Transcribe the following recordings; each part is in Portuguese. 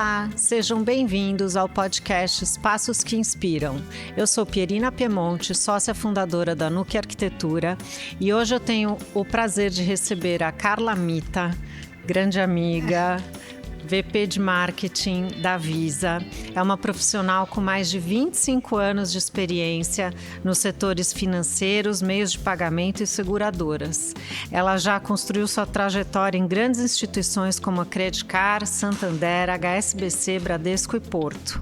Olá, sejam bem-vindos ao podcast Espaços que Inspiram. Eu sou Pierina Piemonte, sócia fundadora da Nuque Arquitetura, e hoje eu tenho o prazer de receber a Carla Mita, grande amiga, VP de Marketing da Visa. É uma profissional com mais de 25 anos de experiência nos setores financeiros, meios de pagamento e seguradoras. Ela já construiu sua trajetória em grandes instituições como a Credicard, Santander, HSBC, Bradesco e Porto.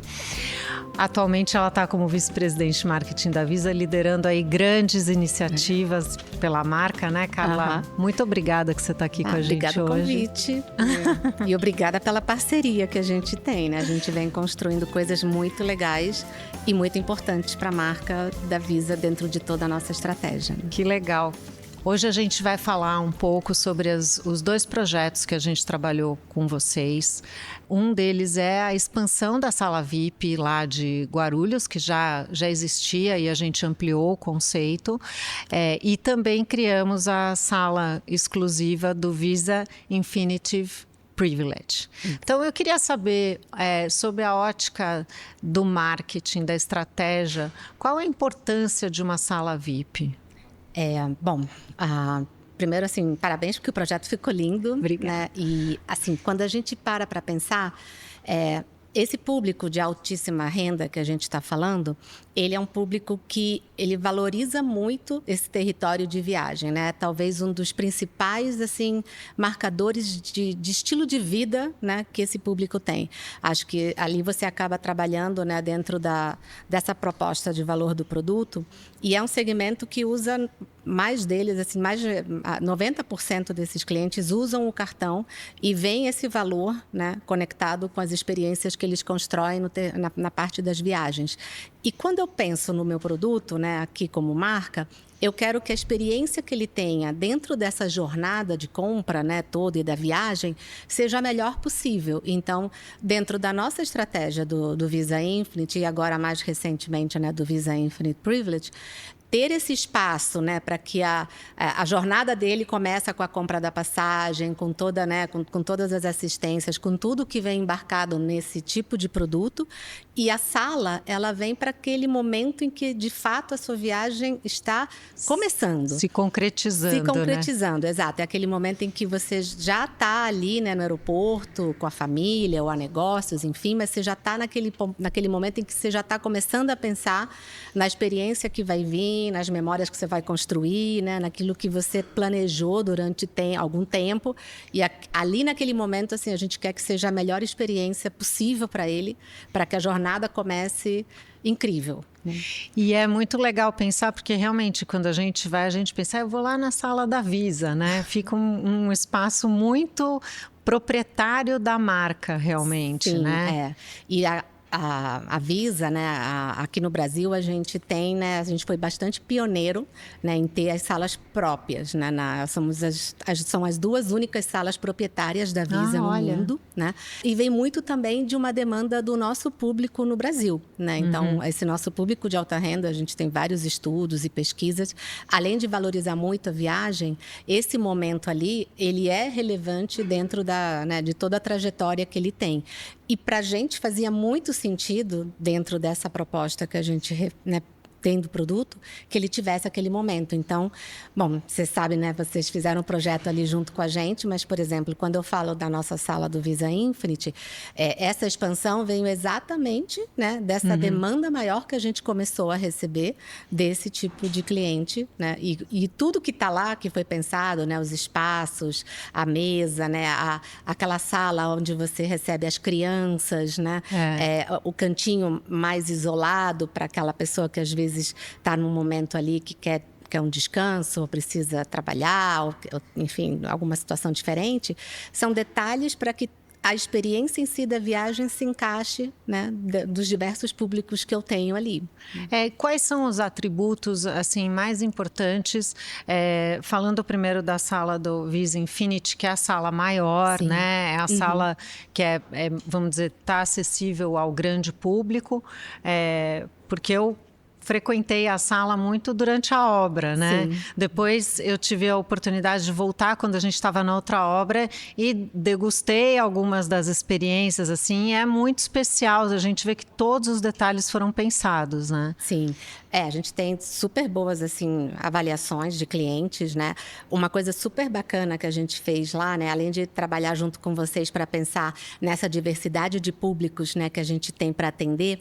Atualmente ela está como vice-presidente de marketing da Visa, liderando aí grandes iniciativas pela marca, né, Carla? Muito obrigada que você está aqui com a gente hoje. Obrigada pelo convite. E obrigada pela parceria que a gente tem, né? A gente vem construindo coisas muito legais e muito importantes para a marca da Visa dentro de toda a nossa estratégia. Que legal. Hoje a gente vai falar um pouco sobre os dois projetos que a gente trabalhou com vocês. Um deles é a expansão da sala VIP lá de Guarulhos, que já existia e a gente ampliou o conceito. E também criamos a sala exclusiva do Visa Infinitive Privilege. Então, eu queria saber, sobre a ótica do marketing, da estratégia, qual a importância de uma sala VIP? Primeiro, assim, parabéns porque o projeto ficou lindo. Obrigada. Né? E, assim, quando a gente para pensar, esse público de altíssima renda que a gente está falando, ele é um público que ele valoriza muito esse território de viagem, né? Talvez um dos principais, assim, marcadores de estilo de vida, né, que esse público tem. Acho que ali você acaba trabalhando, né, dentro dessa proposta de valor do produto, e é um segmento que usa mais deles, assim, mais de 90% desses clientes usam o cartão e vem esse valor, né, conectado com as experiências que eles constroem na parte das viagens. E quando eu penso no meu produto, né, aqui como marca, eu quero que a experiência que ele tenha dentro dessa jornada de compra, né, toda e da viagem, seja a melhor possível. Então, dentro da nossa estratégia do Visa Infinite, e agora mais recentemente, né, do Visa Infinite Privilege, ter esse espaço, né, para que a jornada dele começa com a compra da passagem, com toda, né, com todas as assistências, com tudo que vem embarcado nesse tipo de produto. E a sala, ela vem para aquele momento em que, de fato, a sua viagem está começando. Se concretizando, Se concretizando, né? Exato. É aquele momento em que você já está ali, né, no aeroporto, com a família ou a negócios, enfim, mas você já está naquele momento em que você já está começando a pensar na experiência que vai vir, nas memórias que você vai construir, né, naquilo que você planejou durante algum tempo. E ali naquele momento, assim, a gente quer que seja a melhor experiência possível para ele, para que a jornada comece incrível. E é muito legal pensar, porque realmente quando a gente vai, a gente pensa, eu vou lá na sala da Visa, né? Fica um espaço muito proprietário da marca, realmente. Sim, né? E a Visa, né, aqui no Brasil, a gente tem, né, a gente foi bastante pioneiro, né, em ter as salas próprias, né, são as duas únicas salas proprietárias da Visa no mundo, né, e vem muito também de uma demanda do nosso público no Brasil, né, então esse nosso público de alta renda, a gente tem vários estudos e pesquisas, além de valorizar muito a viagem, esse momento ali, ele é relevante dentro de toda a trajetória que ele tem. E para a gente fazia muito sentido, dentro dessa proposta que a gente, né, tem do produto, que ele tivesse aquele momento. Então, bom, você sabe, né, vocês fizeram um projeto ali junto com a gente, mas, por exemplo, quando eu falo da nossa sala do Visa Infinite, essa expansão veio exatamente, né, dessa demanda maior que a gente começou a receber desse tipo de cliente, né, e tudo que está lá, que foi pensado, né, os espaços, a mesa, né, aquela sala onde você recebe as crianças, né, o cantinho mais isolado para aquela pessoa que às vezes está num momento ali que quer um descanso, ou precisa trabalhar, ou, enfim, alguma situação diferente, são detalhes para que a experiência em si da viagem se encaixe, né, dos diversos públicos que eu tenho ali. Quais são os atributos assim, mais importantes, falando primeiro da sala do Visa Infinite, que é a sala maior, né? É a sala que vamos dizer, está acessível ao grande público, porque eu frequentei a sala muito durante a obra, né? Sim. Depois eu tive a oportunidade de voltar quando a gente estava na outra obra e degustei algumas das experiências, assim, é muito especial. A gente vê que todos os detalhes foram pensados, né? Sim. A gente tem super boas, assim, avaliações de clientes, né? Uma coisa super bacana que a gente fez lá, né? Além de trabalhar junto com vocês para pensar nessa diversidade de públicos, né, que a gente tem para atender,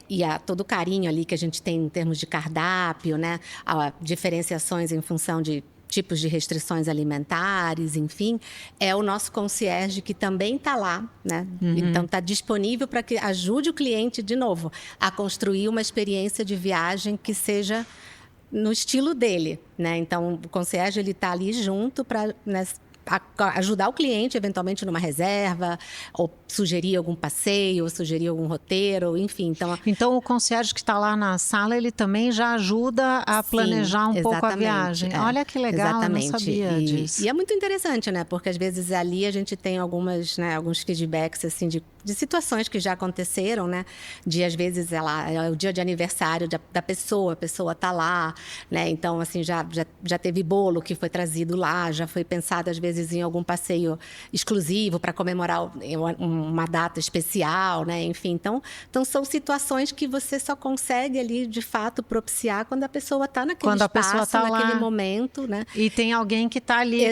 e todo o carinho ali que a gente tem em termos de cardápio, né? Diferenciações em função de tipos de restrições alimentares, enfim, é o nosso concierge que também está lá, né? Então está disponível para que ajude o cliente, de novo, a construir uma experiência de viagem que seja no estilo dele, né? Então o concierge ele está ali junto para, né, ajudar o cliente, eventualmente, numa reserva, ou sugerir algum passeio, ou sugerir algum roteiro, enfim. Então, o concierge que está lá na sala, ele também já ajuda a planejar um pouco a viagem. Olha que legal, exatamente. Eu não sabia disso. E é muito interessante, né? Porque, às vezes, ali a gente tem alguns feedbacks, assim, de situações que já aconteceram, né? De, às vezes, é o dia de aniversário da pessoa, a pessoa está lá, né? Então, assim, já teve bolo que foi trazido lá, já foi pensado, às vezes, em algum passeio exclusivo para comemorar uma data especial, né? Enfim, então são situações que você só consegue ali, de fato, propiciar quando a pessoa está naquele espaço, naquele momento, né? E tem alguém que está ali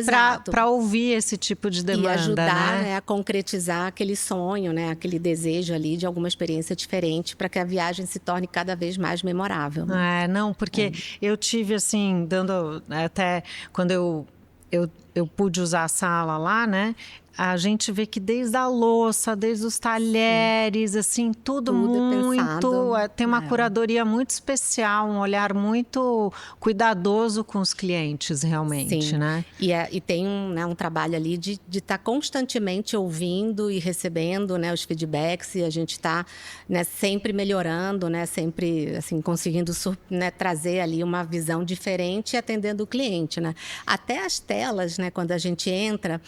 para ouvir esse tipo de demanda, e ajudar, né? A concretizar aquele sonho, né? Aquele desejo ali de alguma experiência diferente para que a viagem se torne cada vez mais memorável. Né? Não, porque eu tive, assim, dando até quando eu pude usar a sala lá, né? A gente vê que desde a louça, desde os talheres, assim, tudo muito... Tem uma curadoria muito especial, um olhar muito cuidadoso com os clientes, realmente, né? E tem um trabalho ali de estar constantemente ouvindo e recebendo, né, os feedbacks, e a gente está, né, sempre melhorando, né, sempre assim, conseguindo, né, trazer ali uma visão diferente e atendendo o cliente, né? Até as telas, né, quando a gente entra...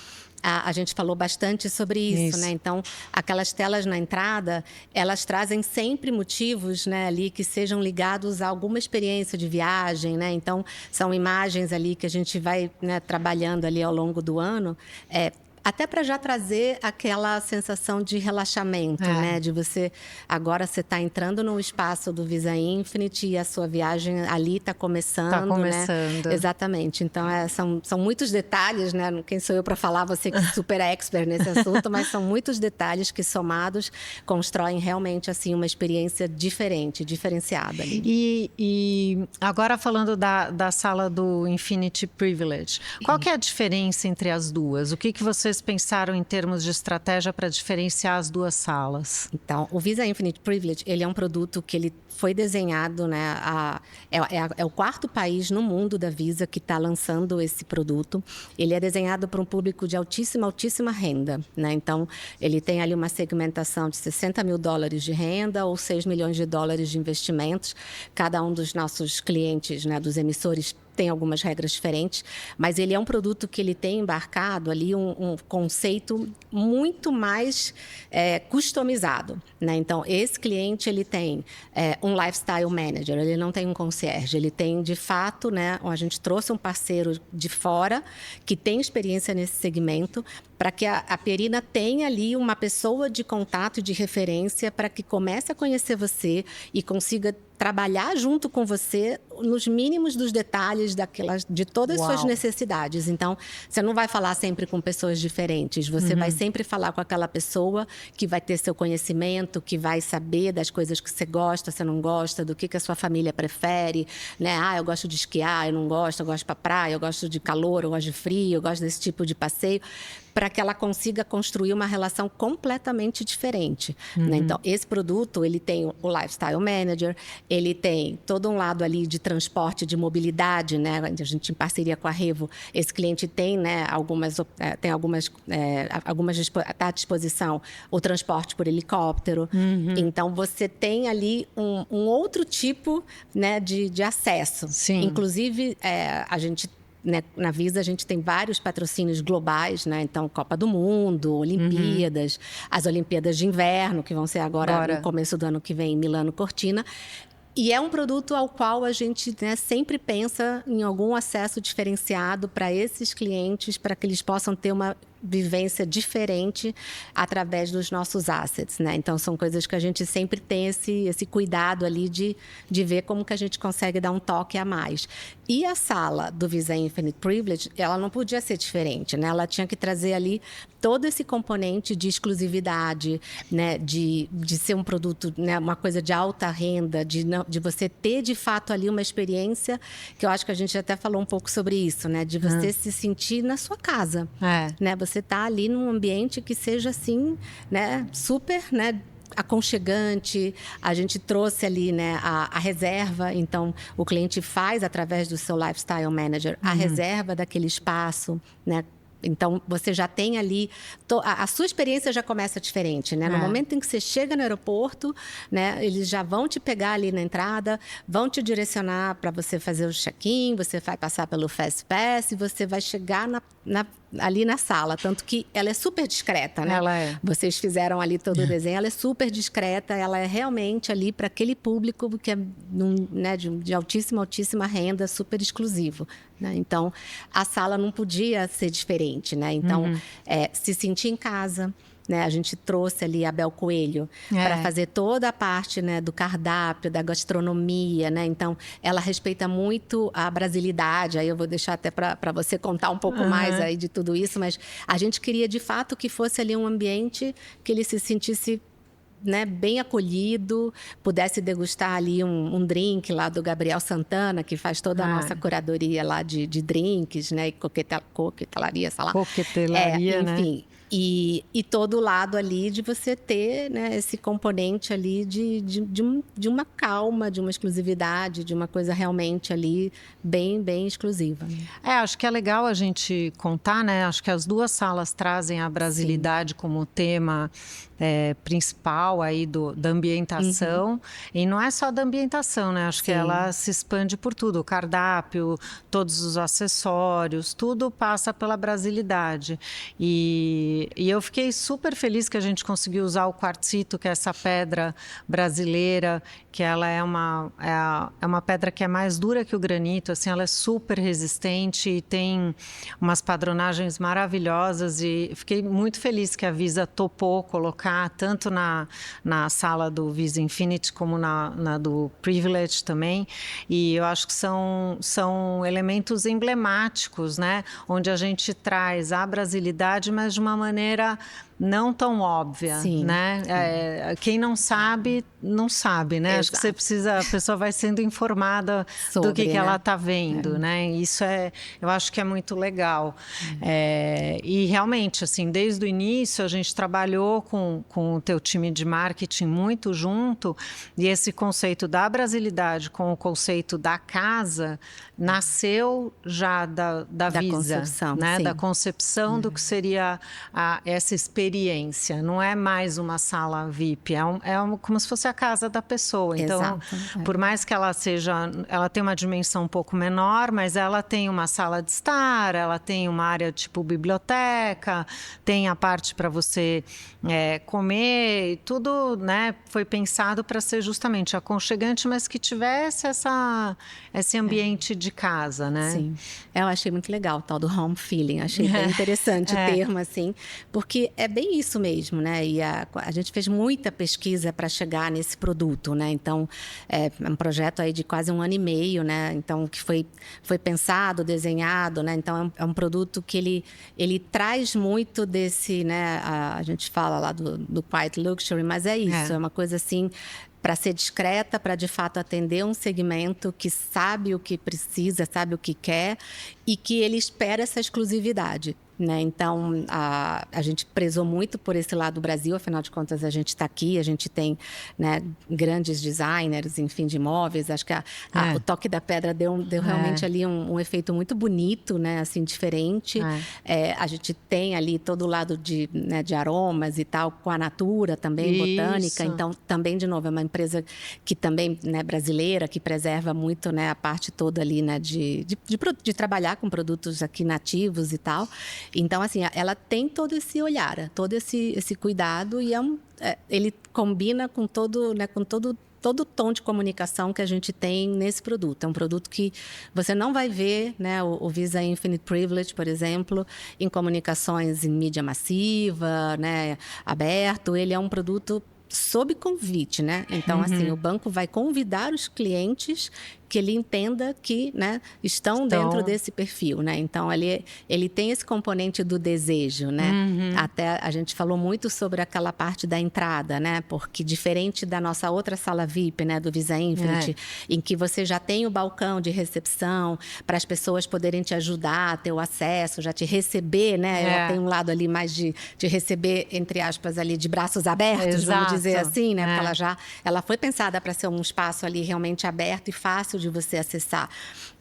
A gente falou bastante sobre isso, né? Então, aquelas telas na entrada, elas trazem sempre motivos, né, ali que sejam ligados a alguma experiência de viagem, né? Então, são imagens ali que a gente vai, né, trabalhando ali ao longo do ano, até para já trazer aquela sensação de relaxamento, né? De agora você está entrando no espaço do Visa Infinite e a sua viagem ali está começando. Está começando. Né? Exatamente. Então, são muitos detalhes, né? Quem sou eu para falar, você que é super expert nesse assunto, mas são muitos detalhes que, somados, constroem realmente, assim, uma experiência diferente, diferenciada ali. E agora falando da sala do Infinity Privilege, qual que é a diferença entre as duas? O que vocês pensaram em termos de estratégia para diferenciar as duas salas? Então, o Visa Infinite Privilege, ele é um produto que ele foi desenhado, né? É o quarto país no mundo da Visa que está lançando esse produto. Ele é desenhado para um público de altíssima renda, né? Então, ele tem ali uma segmentação de $60 mil de renda ou $6 milhões de investimentos. Cada um dos nossos clientes, né, dos emissores, tem algumas regras diferentes, mas ele é um produto que ele tem embarcado ali um conceito muito mais customizado, né? Então, esse cliente, ele tem um lifestyle manager, ele não tem um concierge, ele tem, de fato, né, a gente trouxe um parceiro de fora que tem experiência nesse segmento para que a Pierina tenha ali uma pessoa de contato, de referência, para que comece a conhecer você e consiga trabalhar junto com você nos mínimos dos detalhes de todas as suas necessidades. Então, você não vai falar sempre com pessoas diferentes, você vai sempre falar com aquela pessoa que vai ter seu conhecimento, que vai saber das coisas que você gosta, você não gosta, do que a sua família prefere, né? Eu gosto de esquiar, eu não gosto, eu gosto para praia, eu gosto de calor, eu gosto de frio, eu gosto desse tipo de passeio, para que ela consiga construir uma relação completamente diferente. Né? Então, esse produto, ele tem o Lifestyle Manager, ele tem todo um lado ali de transporte, de mobilidade, né? A gente, em parceria com a Revo, esse cliente tem, né, está à disposição o transporte por helicóptero. Então, você tem ali um outro tipo, né, de acesso. Sim. Inclusive, a gente, né, na Visa, a gente tem vários patrocínios globais, né? Então, Copa do Mundo, Olimpíadas, as Olimpíadas de Inverno, que vão ser agora no começo do ano que vem em Milano Cortina. E é um produto ao qual a gente, né, sempre pensa em algum acesso diferenciado para esses clientes, para que eles possam ter uma vivência diferente através dos nossos assets, né? Então, são coisas que a gente sempre tem esse cuidado ali de ver como que a gente consegue dar um toque a mais. E a sala do Visa Infinite Privilege, ela não podia ser diferente, né? Ela tinha que trazer ali todo esse componente de exclusividade, né? De ser um produto, né? Uma coisa de alta renda, de você ter, de fato, ali uma experiência, que eu acho que a gente até falou um pouco sobre isso, né? De você se sentir na sua casa, né? Você tá ali num ambiente que seja assim, né? Super, né? Aconchegante. A gente trouxe ali, né, a reserva. Então, o cliente faz, através do seu Lifestyle Manager, a reserva daquele espaço, né? Então, você já tem ali... A sua experiência já começa diferente, né? No momento em que você chega no aeroporto, né? Eles já vão te pegar ali na entrada, vão te direcionar para você fazer o check-in, você vai passar pelo Fast Pass e você vai chegar ali na sala. Tanto que ela é super discreta, né? Ela é. Vocês fizeram ali todo o desenho. Ela é super discreta, ela é realmente ali para aquele público que é, né, de altíssima renda, super exclusivo, né? Então, a sala não podia ser diferente, né? Então, se sentir em casa, né? A gente trouxe ali a Bel Coelho para fazer toda a parte, né, do cardápio, da gastronomia, né? Então, ela respeita muito a brasilidade. Aí eu vou deixar até para você contar um pouco mais aí de tudo isso, mas a gente queria, de fato, que fosse ali um ambiente que ele se sentisse, né, bem acolhido, pudesse degustar ali um drink lá do Gabriel Santana, que faz toda a nossa curadoria lá de drinks, né, e coquetelaria, sei lá. Coquetelaria, né? Enfim. E todo o lado ali de você ter, né, esse componente ali de uma calma, de uma exclusividade, de uma coisa realmente ali bem, bem exclusiva. Acho que é legal a gente contar, né? Acho que as duas salas trazem a brasilidade como tema principal aí da ambientação. E não é só da ambientação, né? Acho que ela se expande por tudo. O cardápio, todos os acessórios, tudo passa pela brasilidade. E eu fiquei super feliz que a gente conseguiu usar o quartzito, que é essa pedra brasileira, que ela é uma pedra que é mais dura que o granito, assim, ela é super resistente e tem umas padronagens maravilhosas. E fiquei muito feliz que a Visa topou colocar tanto na sala do Visa Infinite como na do Privilege também. E eu acho que são elementos emblemáticos, né? Onde a gente traz a brasilidade, mas de uma maneira não tão óbvia, né? Quem não sabe, não sabe, né? Exato. Acho que você precisa, a pessoa vai sendo informada do que ela está vendo, né? Isso eu acho que é muito legal. E realmente, assim, desde o início a gente trabalhou com o teu time de marketing muito junto, e esse conceito da brasilidade com o conceito da casa nasceu já da Visa, concepção, né? Da concepção do que seria essa experiência. Não é mais uma sala VIP, como se fosse a casa da pessoa. Então, por mais que ela tenha uma dimensão um pouco menor, mas ela tem uma sala de estar, ela tem uma área tipo biblioteca, tem a parte para você comer, tudo, né, foi pensado para ser justamente aconchegante, mas que tivesse esse ambiente de casa, né? Sim, eu achei muito legal o tal do home feeling, achei bem interessante o termo, assim, porque é bem isso mesmo, né? E a gente fez muita pesquisa para chegar nesse produto, né? Então, é um projeto aí de quase 1 ano e meio, né? Então, que foi pensado, desenhado, né? Então, é um produto que ele traz muito desse, né? A gente fala lá do quiet luxury, mas é isso, é uma coisa assim, para ser discreta, para de fato atender um segmento que sabe o que precisa, sabe o que quer e que ele espera essa exclusividade, né? Então, a gente prezou muito por esse lado do Brasil, afinal de contas a gente está aqui, a gente tem, né, grandes designers, enfim, de imóveis. Acho que o toque da pedra deu realmente ali um efeito muito bonito, né, assim, diferente. A gente tem ali todo o lado de aromas e tal, com a Natura também, botânica. Então, também, de novo, é uma empresa que também, né, brasileira, que preserva muito, né, a parte toda ali, né, de trabalhar com produtos aqui nativos e tal. Então, assim, ela tem todo esse olhar, todo esse cuidado e ele combina com todo, né, com todo todo o tom de comunicação que a gente tem nesse produto. É um produto que você não vai ver, né, o Visa Infinite Privilege, por exemplo, em comunicações em mídia massiva, né, aberto. Ele é um produto sob convite, né? Então, assim, o banco vai convidar os clientes que ele entenda que, né, estão dentro desse perfil, né? Então, ele tem esse componente do desejo, né? Até a gente falou muito sobre aquela parte da entrada, né? Porque diferente da nossa outra sala VIP, né, do Visa Infinite, em que você já tem o balcão de recepção para as pessoas poderem te ajudar a ter o acesso, já te receber, né? Ela tem um lado ali mais de receber, entre aspas, ali de braços abertos, vamos dizer assim, né? Porque ela foi pensada para ser um espaço ali realmente aberto e fácil de você acessar.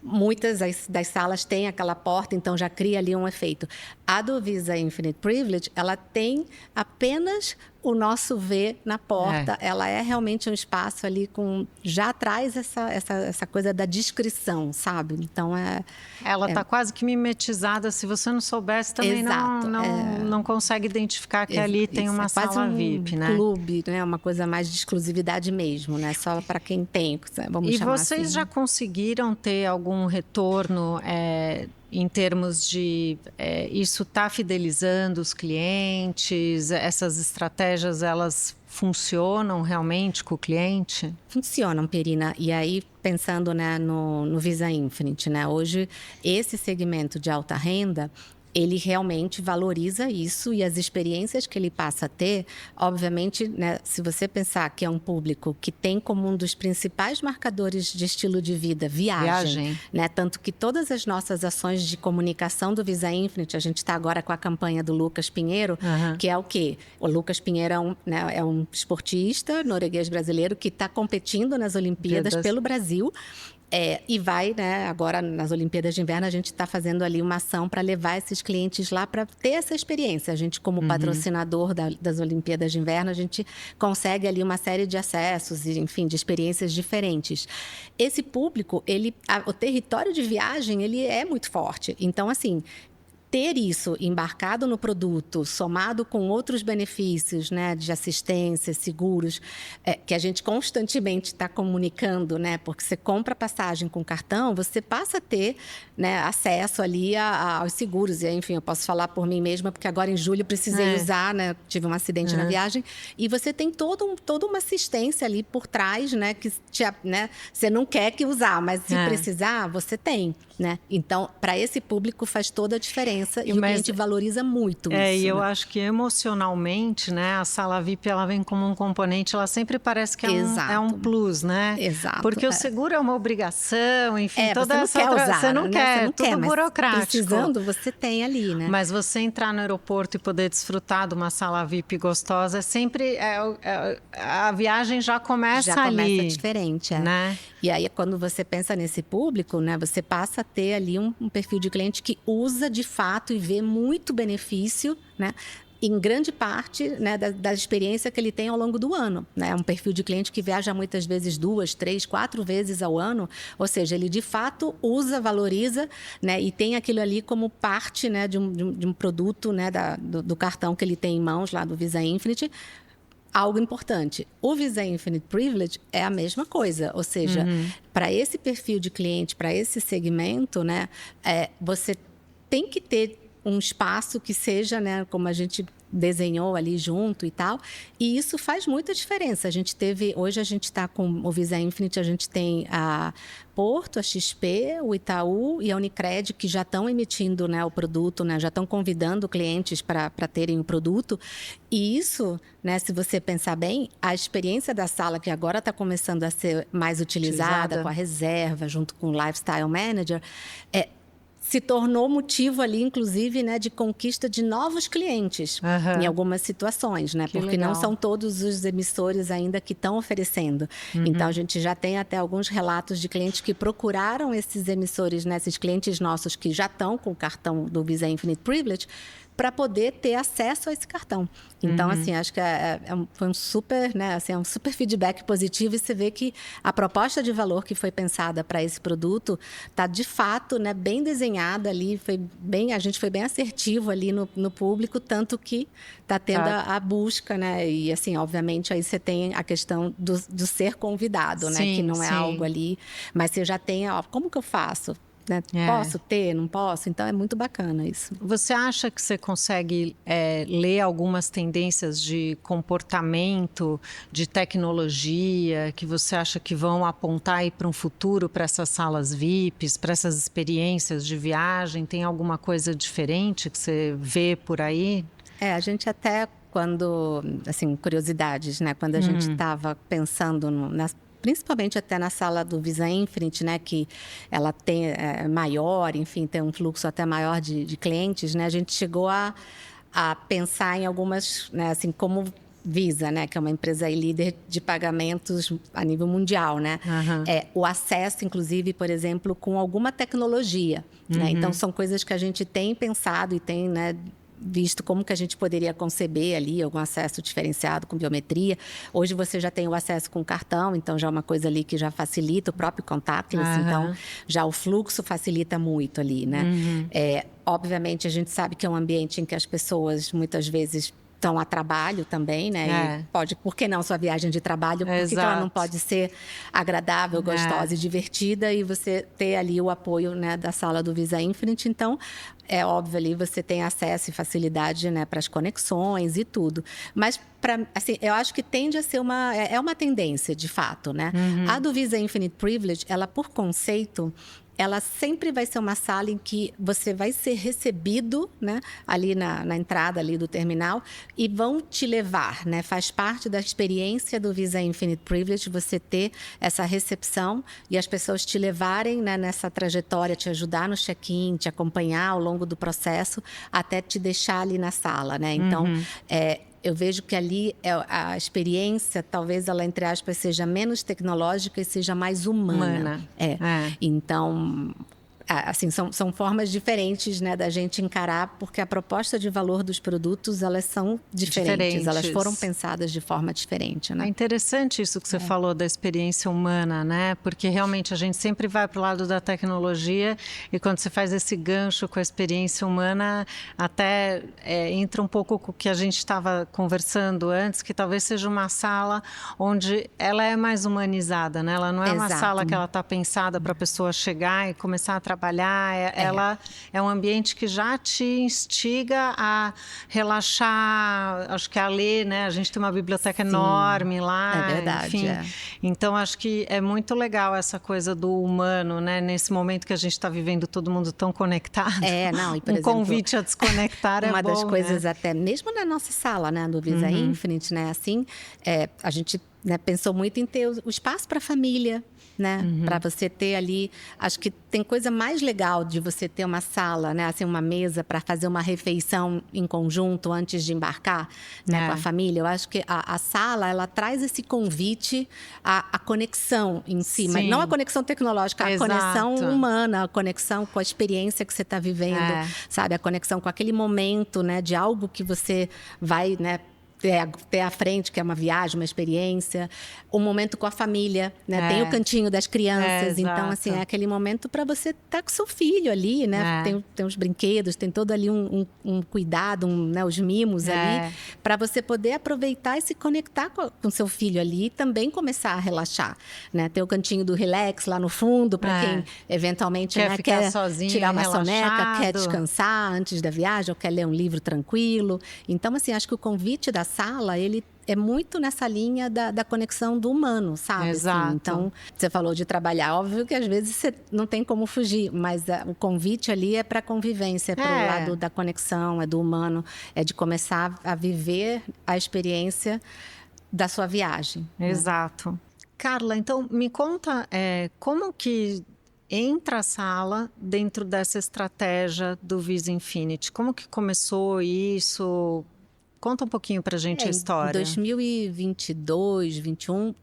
Muitas das salas têm aquela porta, então já cria ali um efeito. A do Visa Infinite Privilege, ela tem apenas o nosso V na porta. Ela é realmente um espaço ali já traz essa coisa da descrição, sabe? Então ela está quase que mimetizada. Se você não soubesse, também não consegue identificar que ali tem uma sala VIP, né? Clube, né? Uma coisa mais de exclusividade mesmo, né? Só para quem tem, vamos chamar assim. E vocês já conseguiram ter algum retorno em termos de isso está fidelizando os clientes? Essas estratégias, elas funcionam realmente com o cliente? Funcionam, Perina. E aí, pensando, né, no Visa Infinite, né? Hoje, esse segmento de alta renda, ele realmente valoriza isso e as experiências que ele passa a ter, obviamente, né, se você pensar que é um público que tem como um dos principais marcadores de estilo de vida viagem. Né, tanto que todas as nossas ações de comunicação do Visa Infinite, a gente está agora com a campanha do Lucas Pinheiro, que é o quê? O Lucas Pinheiro é um esportista norueguês brasileiro que está competindo nas Olimpíadas pelo Brasil. E vai, né, agora nas Olimpíadas de Inverno, a gente está fazendo ali uma ação para levar esses clientes lá para ter essa experiência. A gente, como patrocinador das Olimpíadas de Inverno, a gente consegue ali uma série de acessos, enfim, de experiências diferentes. Esse público, o território de viagem, ele é muito forte. Então, assim, ter isso embarcado no produto, somado com outros benefícios, né, de assistência, seguros, que a gente constantemente está comunicando, né, porque você compra passagem com cartão, você passa a ter, né, acesso ali aos seguros. E, enfim, eu posso falar por mim mesma, porque agora em julho precisei usar, né, tive um acidente na viagem, e você tem toda uma assistência ali por trás, né, que você não quer que usar, mas se precisar, você tem, né? Então, para esse público faz toda a diferença. E o cliente valoriza muito isso. E eu acho que emocionalmente, né, a sala VIP ela vem como um componente, ela sempre parece que é um plus, né? Exato. Porque o seguro é uma obrigação, enfim, toda essa outra... Você não quer, tudo burocrático. Precisando, você tem ali, né? Mas você entrar no aeroporto e poder desfrutar de uma sala VIP gostosa, é sempre... a viagem já começa ali. Já começa diferente, né? E aí, quando você pensa nesse público, né, você passa a ter ali um perfil de cliente que usa de fato e vê muito benefício, né? Em grande parte, né, da experiência que ele tem ao longo do ano. Né? É um perfil de cliente que viaja muitas vezes 2, 3, 4 vezes ao ano. Ou seja, ele de fato usa, valoriza, né, e tem aquilo ali como parte, né, de um produto, né, do cartão que ele tem em mãos lá do Visa Infinite. Algo importante. O Visa Infinite Privilege é a mesma coisa. Ou seja, para esse perfil de cliente, para esse segmento, né, você tem que ter um espaço que seja, né, como a gente desenhou ali junto e tal, e isso faz muita diferença. Hoje a gente está com o Visa Infinite, a gente tem a Porto, a XP, o Itaú e a Unicred, que já estão emitindo, né, o produto, né, já estão convidando clientes para terem o produto. E isso, né, se você pensar bem, a experiência da sala, que agora está começando a ser mais utilizada com a reserva, junto com o Lifestyle Manager, se tornou motivo ali, inclusive, né, de conquista de novos clientes em algumas situações, né? Porque não são todos os emissores ainda que estão oferecendo. Então, a gente já tem até alguns relatos de clientes que procuraram esses emissores, né, esses clientes nossos que já estão com o cartão do Visa Infinite Privilege, para poder ter acesso a esse cartão. Então, assim, acho que foi um super, né, assim, um super feedback positivo, e você vê que a proposta de valor que foi pensada para esse produto está, de fato, né, bem desenhada ali, a gente foi bem assertivo ali no público, tanto que está tendo a busca, né, e assim, obviamente, aí você tem a questão do ser convidado, né, que não é algo ali, mas você já tem, ó, como que eu faço? Né? Posso ter, não posso? Então, é muito bacana isso. Você acha que você consegue ler algumas tendências de comportamento, de tecnologia, que você acha que vão apontar aí para um futuro, para essas salas VIPs, para essas experiências de viagem? Tem alguma coisa diferente que você vê por aí? A gente até, quando, assim, curiosidades, né? Quando a gente estava pensando principalmente até na sala do Visa Infinite, né, que ela tem maior, enfim, tem um fluxo até maior de clientes, né, a gente chegou a pensar em algumas, né, assim, como Visa, né, que é uma empresa aí líder de pagamentos a nível mundial, né, o acesso, inclusive, por exemplo, com alguma tecnologia, né, então são coisas que a gente tem pensado e tem, né, visto como que a gente poderia conceber ali algum acesso diferenciado com biometria. Hoje você já tem o acesso com cartão, então já é uma coisa ali que já facilita o próprio contactless, então já o fluxo facilita muito ali, né? Obviamente a gente sabe que é um ambiente em que as pessoas muitas vezes estão a trabalho também, né? E por que não sua viagem de trabalho? Por que ela não pode ser agradável, gostosa e divertida, e você ter ali o apoio, né, da sala do Visa Infinite? Então, é óbvio ali você tem acesso e facilidade, né, para as conexões e tudo. Mas, assim, eu acho que tende a ser uma tendência, de fato, né? A do Visa Infinite Privilege, ela, por conceito, ela sempre vai ser uma sala em que você vai ser recebido, né, ali na entrada ali do terminal, e vão te levar, né? Faz parte da experiência do Visa Infinite Privilege você ter essa recepção e as pessoas te levarem, né, nessa trajetória, te ajudar no check-in, te acompanhar ao longo do processo, até te deixar ali na sala, né? Então, eu vejo que ali a experiência, talvez ela, entre aspas, seja menos tecnológica e seja mais humana. Então, assim, são formas diferentes, né, da gente encarar, porque a proposta de valor dos produtos, elas são diferentes. Elas foram pensadas de forma diferente, né? É interessante isso que você falou da experiência humana, né? Porque realmente a gente sempre vai para o lado da tecnologia, e quando você faz esse gancho com a experiência humana, até entra um pouco com o que a gente estava conversando antes, que talvez seja uma sala onde ela é mais humanizada, né? Ela não é uma sala que ela está pensada para a pessoa chegar e começar a trabalhar. Ela é um ambiente que já te instiga a relaxar, acho que a ler, né? A gente tem uma biblioteca enorme lá. É verdade. Enfim. Então, acho que é muito legal essa coisa do humano, né? Nesse momento que a gente está vivendo, todo mundo tão conectado. Não, e por exemplo, convite a desconectar uma das bom, coisas, né? Até mesmo na nossa sala, né, do Visa Infinite, né? Assim, a gente, né, pensou muito em ter o espaço para a família, né? Para você ter ali, acho que tem coisa mais legal de você ter uma sala, né? Assim, uma mesa para fazer uma refeição em conjunto antes de embarcar, né? Com a família. Eu acho que a sala, ela traz esse convite à conexão em si, mas não a conexão tecnológica, a conexão humana, a conexão com a experiência que você está vivendo, sabe? A conexão com aquele momento, né? De algo que você vai, né, ter à frente, que é uma viagem, uma experiência, um momento com a família, né? Tem o cantinho das crianças, então, assim, é aquele momento para você estar com seu filho ali, né? Tem os brinquedos, tem todo ali um cuidado, né? Os mimos ali, para você poder aproveitar e se conectar com seu filho ali, e também começar a relaxar, né? Tem o cantinho do relax lá no fundo, para quem eventualmente quer sozinho, tirar uma soneca, relaxado, quer descansar antes da viagem, ou quer ler um livro tranquilo. Então, assim, acho que o convite da sala, ele é muito nessa linha da conexão do humano, sabe? Exato. Assim, então, você falou de trabalhar. Óbvio que às vezes você não tem como fugir, mas o convite ali é para convivência, é para o lado da conexão, é do humano, é de começar a viver a experiência da sua viagem. Exato. Né? Carla, então me conta como que entra a sala dentro dessa estratégia do Visa Infinite? Como que começou isso? Conta um pouquinho pra gente a história. Em 2022, 2021,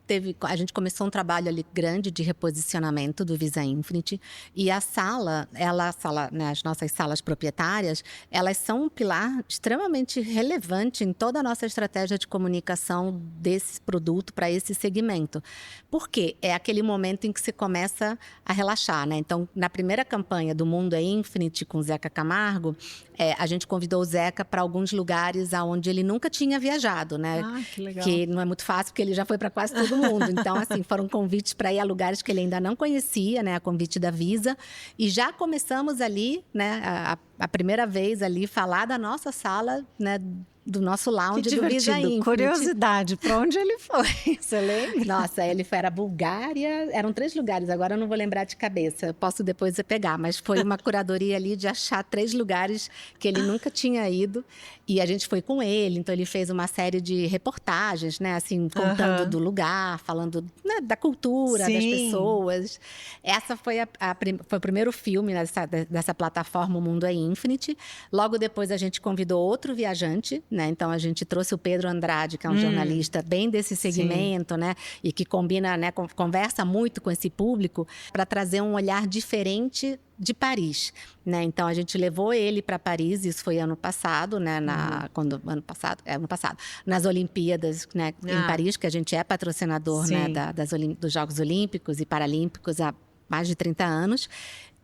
a gente começou um trabalho ali grande de reposicionamento do Visa Infinite. E a sala, né, as nossas salas proprietárias, elas são um pilar extremamente relevante em toda a nossa estratégia de comunicação desse produto para esse segmento. Por quê? É aquele momento em que você começa a relaxar, né? Então, na primeira campanha do Mundo é Infinite com o Zeca Camargo, a gente convidou o Zeca para alguns lugares aonde ele nunca tinha viajado, né? Ah, que legal. Que não é muito fácil, porque ele já foi para quase todo mundo. Então, assim, foram convites para ir a lugares que ele ainda não conhecia, né? A convite da Visa. E já começamos ali, né? A primeira vez ali, falar da nossa sala, né? Do nosso lounge que do Visa Infinite. Curiosidade, para onde ele foi? Você lembra? Nossa, ele foi a Bulgária, eram 3 lugares, agora eu não vou lembrar de cabeça, posso depois pegar, mas foi uma curadoria ali de achar 3 lugares que ele nunca tinha ido, e a gente foi com ele, então ele fez uma série de reportagens, né, assim, contando do lugar, falando, né, da cultura, das pessoas. Essa foi foi o primeiro filme dessa plataforma O Mundo é Infinite. Logo depois a gente convidou outro viajante, né? Então a gente trouxe o Pedro Andrade, que é um jornalista bem desse segmento, né? E que combina, né? Conversa muito com esse público para trazer um olhar diferente de Paris, né? Então a gente levou ele para Paris, isso foi ano passado, né? Ano passado, nas Olimpíadas, né? Em Paris, que a gente é patrocinador, né? Dos Jogos Olímpicos e Paralímpicos há mais de 30 anos.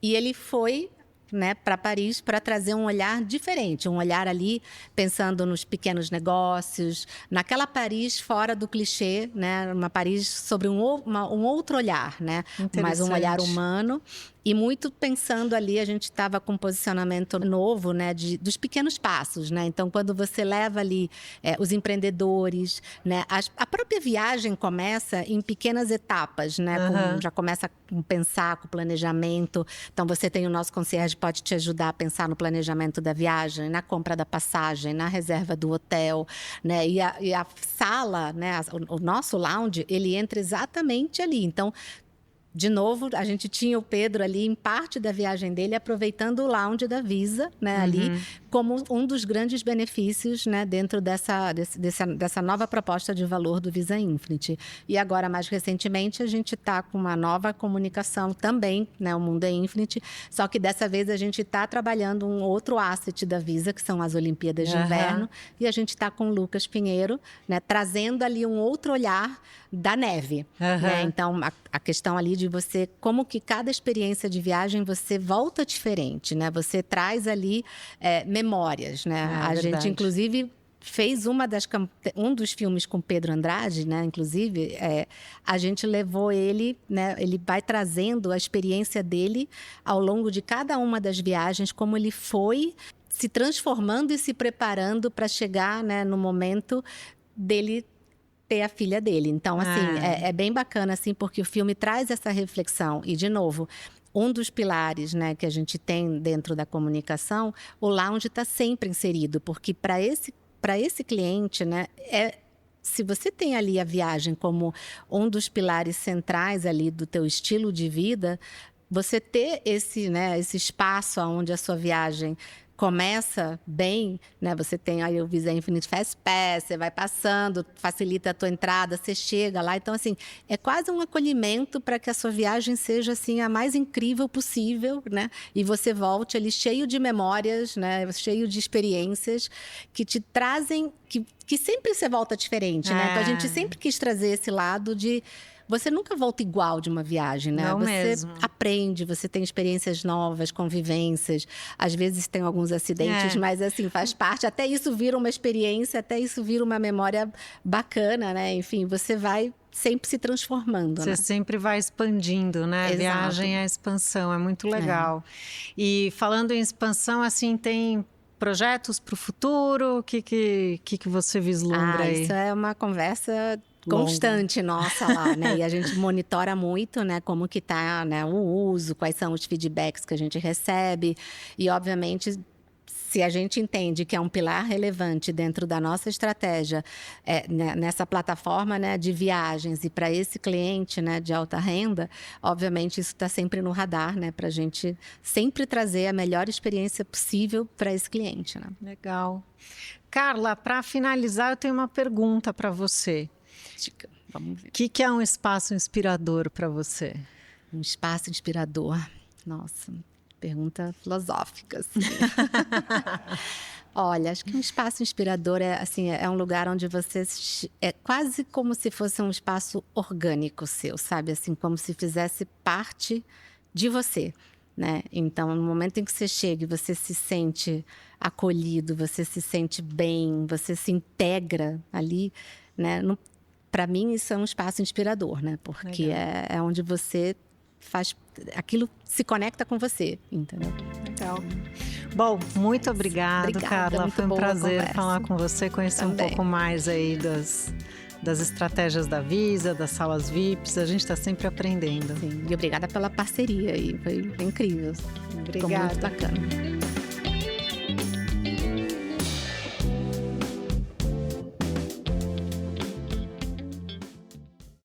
E ele foi, né, para Paris para trazer um olhar diferente, um olhar ali pensando nos pequenos negócios, naquela Paris fora do clichê, né, uma Paris sobre um outro olhar, né, mais um olhar humano. E muito pensando ali, a gente estava com um posicionamento novo, né, dos pequenos passos, né? Então, quando você leva ali os empreendedores, né, a própria viagem começa em pequenas etapas, né? Já começa com pensar, com planejamento. Então, você tem o nosso concierge, pode te ajudar a pensar no planejamento da viagem, na compra da passagem, na reserva do hotel, né? E a sala, né, o nosso lounge, ele entra exatamente ali. Então, de novo, a gente tinha o Pedro ali em parte da viagem dele, aproveitando o lounge da Visa, né, ali, como um dos grandes benefícios, né, dentro dessa nova proposta de valor do Visa Infinite. E agora, mais recentemente, a gente está com uma nova comunicação também, né, o Mundo é Infinite, só que dessa vez a gente está trabalhando um outro asset da Visa, que são as Olimpíadas de Inverno, e a gente está com o Lucas Pinheiro, né, trazendo ali um outro olhar da neve. Né? Então, a questão ali de você, como que cada experiência de viagem você volta diferente, né? Você traz ali memórias, né? A gente, inclusive, fez um dos filmes com Pedro Andrade, né? Inclusive, a gente levou ele, né? Ele vai trazendo a experiência dele ao longo de cada uma das viagens, como ele foi se transformando e se preparando para chegar, né, no momento dele ter a filha dele. Então, assim, é bem bacana, assim, porque o filme traz essa reflexão. E, de novo, um dos pilares, né, que a gente tem dentro da comunicação, o lounge está sempre inserido, porque para esse cliente, né, se você tem ali a viagem como um dos pilares centrais ali do teu estilo de vida, você ter esse espaço onde a sua viagem começa bem, né? Você tem aí o Visa Infinite Fast Pass, você vai passando, facilita a tua entrada, você chega lá. Então, assim, é quase um acolhimento para que a sua viagem seja, assim, a mais incrível possível, né? E você volte ali cheio de memórias, né? Cheio de experiências que te trazem, que sempre você volta diferente, né? Então, a gente sempre quis trazer esse lado de... Você nunca volta igual de uma viagem, né? Você aprende, você tem experiências novas, convivências. Às vezes tem alguns acidentes, mas assim, faz parte. Até isso vira uma experiência, até isso vira uma memória bacana, né? Enfim, você vai sempre se transformando, Você né? sempre vai expandindo, né? Exato. Viagem é expansão, é muito legal. E falando em expansão, assim, tem projetos para o futuro? O que você vislumbra aí? Isso é uma conversa constante nossa lá, né? E a gente monitora muito, né, como que tá, né, o uso, quais são os feedbacks que a gente recebe. E, obviamente, se a gente entende que é um pilar relevante dentro da nossa estratégia, nessa plataforma, né, de viagens e para esse cliente, né, de alta renda, obviamente isso está sempre no radar, né, para a gente sempre trazer a melhor experiência possível para esse cliente, né? Legal. Carla, para finalizar, eu tenho uma pergunta para você. Vamos ver. O que é um espaço inspirador para você? Um espaço inspirador. Nossa, pergunta filosófica, assim. Olha, acho que um espaço inspirador é um lugar onde você é quase como se fosse um espaço orgânico seu, sabe? Assim, como se fizesse parte de você, né? Então, no momento em que você chega e você se sente acolhido, você se sente bem, você se integra ali, né? Para mim, isso é um espaço inspirador, né? Porque é onde você faz... Aquilo se conecta com você, entendeu? Legal. Bom, muito obrigada, Carla. Foi um prazer falar com você, conhecer um pouco mais aí das estratégias da Visa, das salas VIPs. A gente está sempre aprendendo. Sim, e obrigada pela parceria aí, foi incrível. Obrigada. Ficou muito bacana.